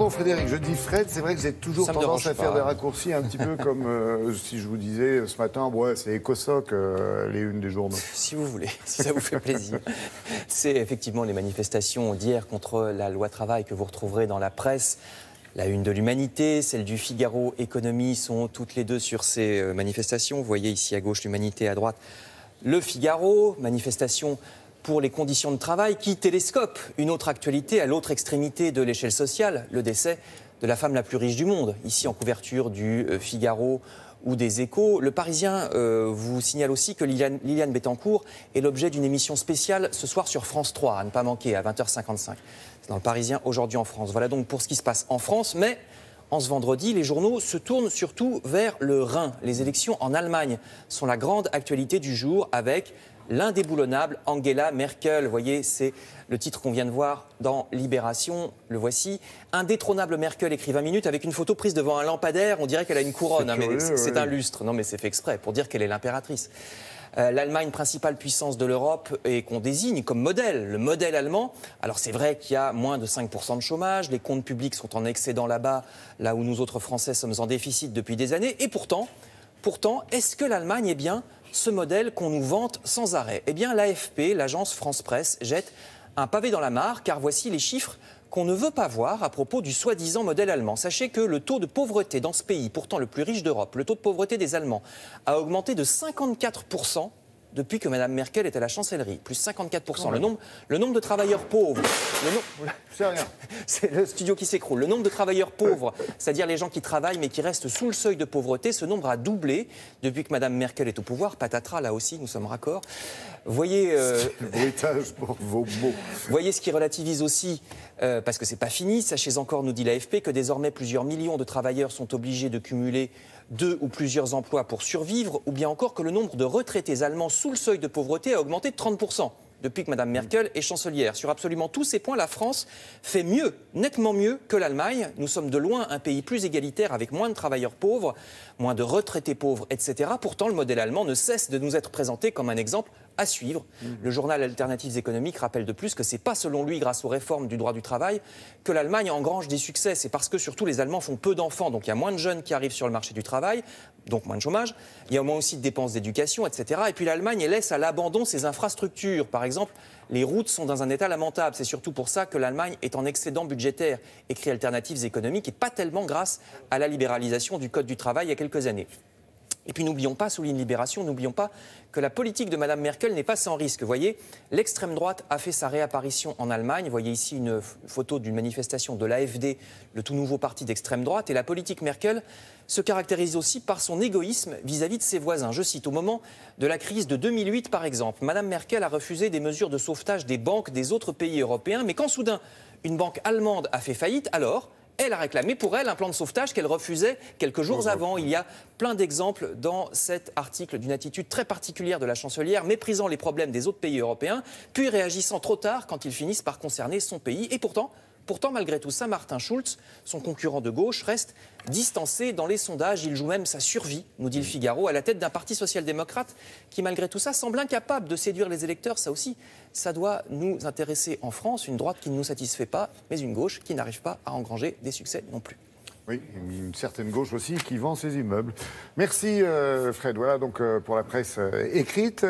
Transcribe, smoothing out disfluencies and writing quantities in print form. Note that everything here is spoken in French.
Pardon Frédéric, je dis Fred, c'est vrai que j'ai toujours tendance à faire des raccourcis un petit peu comme si je vous disais ce matin, ouais, c'est Ecosoc, les unes des journaux. Si vous voulez, si ça vous fait plaisir. C'est effectivement les manifestations d'hier contre la loi travail que vous retrouverez dans la presse. La une de l'Humanité, celle du Figaro Économie sont toutes les deux sur ces manifestations. Vous voyez ici à gauche l'Humanité, à droite le Figaro, manifestation pour les conditions de travail qui télescope une autre actualité à l'autre extrémité de l'échelle sociale, le décès de la femme la plus riche du monde. Ici en couverture du Figaro ou des Échos. Le Parisien vous signale aussi que Liliane Bettencourt est l'objet d'une émission spéciale ce soir sur France 3, à ne pas manquer, à 20h55. C'est dans le Parisien aujourd'hui en France. Voilà donc pour ce qui se passe en France, mais en ce vendredi, les journaux se tournent surtout vers le Rhin. Les élections en Allemagne sont la grande actualité du jour avec l'indéboulonnable Angela Merkel. Vous voyez, c'est le titre qu'on vient de voir dans Libération. Le voici. Indétrônable Merkel, écrit 20 minutes, avec une photo prise devant un lampadaire. On dirait qu'elle a une couronne, mais c'est un lustre. Non, mais c'est fait exprès pour dire qu'elle est l'impératrice. L'Allemagne, principale puissance de l'Europe, et qu'on désigne comme modèle, le modèle allemand. Alors c'est vrai qu'il y a moins de 5% de chômage, les comptes publics sont en excédent là-bas, là où nous autres Français sommes en déficit depuis des années. Et pourtant, est-ce que l'Allemagne est bien ce modèle qu'on nous vante sans arrêt? Eh bien, l'AFP, l'agence France Presse, jette un pavé dans la mare, car voici les chiffres qu'on ne veut pas voir à propos du soi-disant modèle allemand. Sachez que le taux de pauvreté dans ce pays, pourtant le plus riche d'Europe, le taux de pauvreté des Allemands, a augmenté de 54% depuis que Mme Merkel est à la chancellerie. Plus 54%. Le nombre de travailleurs pauvres... C'est le studio qui s'écroule. Le nombre de travailleurs pauvres, c'est-à-dire les gens qui travaillent mais qui restent sous le seuil de pauvreté, ce nombre a doublé depuis que Mme Merkel est au pouvoir. Patatras, là aussi, nous sommes raccords. Voyez... bruitage pour vos mots. Voyez ce qui relativise aussi, parce que c'est pas fini. Sachez encore, nous dit l'AFP, que désormais plusieurs millions de travailleurs sont obligés de cumuler 2 ou plusieurs emplois pour survivre, ou bien encore que le nombre de retraités allemands sous le seuil de pauvreté a augmenté de 30% depuis que Mme Merkel est chancelière. Sur absolument tous ces points, la France fait mieux, nettement mieux que l'Allemagne. Nous sommes de loin un pays plus égalitaire avec moins de travailleurs pauvres, moins de retraités pauvres, etc. Pourtant, le modèle allemand ne cesse de nous être présenté comme un exemple à suivre. Le journal Alternatives économiques rappelle de plus que ce n'est pas selon lui grâce aux réformes du droit du travail que l'Allemagne engrange des succès. C'est parce que surtout les Allemands font peu d'enfants, donc il y a moins de jeunes qui arrivent sur le marché du travail, donc moins de chômage. Il y a moins aussi de dépenses d'éducation, etc. Et puis l'Allemagne laisse à l'abandon ses infrastructures. Par exemple, les routes sont dans un état lamentable. C'est surtout pour ça que l'Allemagne est en excédent budgétaire, écrit Alternatives économiques, et pas tellement grâce à la libéralisation du Code du travail il y a quelques années. Et puis n'oublions pas, souligne Libération, n'oublions pas que la politique de Mme Merkel n'est pas sans risque. Vous voyez, l'extrême droite a fait sa réapparition en Allemagne. Vous voyez ici une photo d'une manifestation de l'AfD, le tout nouveau parti d'extrême droite. Et la politique Merkel se caractérise aussi par son égoïsme vis-à-vis de ses voisins. Je cite, au moment de la crise de 2008 par exemple, Mme Merkel a refusé des mesures de sauvetage des banques des autres pays européens. Mais quand soudain, une banque allemande a fait faillite, alors elle a réclamé pour elle un plan de sauvetage qu'elle refusait quelques jours avant. Il y a plein d'exemples dans cet article d'une attitude très particulière de la chancelière, méprisant les problèmes des autres pays européens, puis réagissant trop tard quand ils finissent par concerner son pays. Et pourtant, malgré tout ça, Martin Schulz, son concurrent de gauche, reste distancé dans les sondages. Il joue même sa survie, nous dit le Figaro, à la tête d'un parti social-démocrate qui, malgré tout ça, semble incapable de séduire les électeurs. Ça aussi, ça doit nous intéresser en France. Une droite qui ne nous satisfait pas, mais une gauche qui n'arrive pas à engranger des succès non plus. Oui, une certaine gauche aussi qui vend ses immeubles. Merci Fred. Voilà donc pour la presse écrite.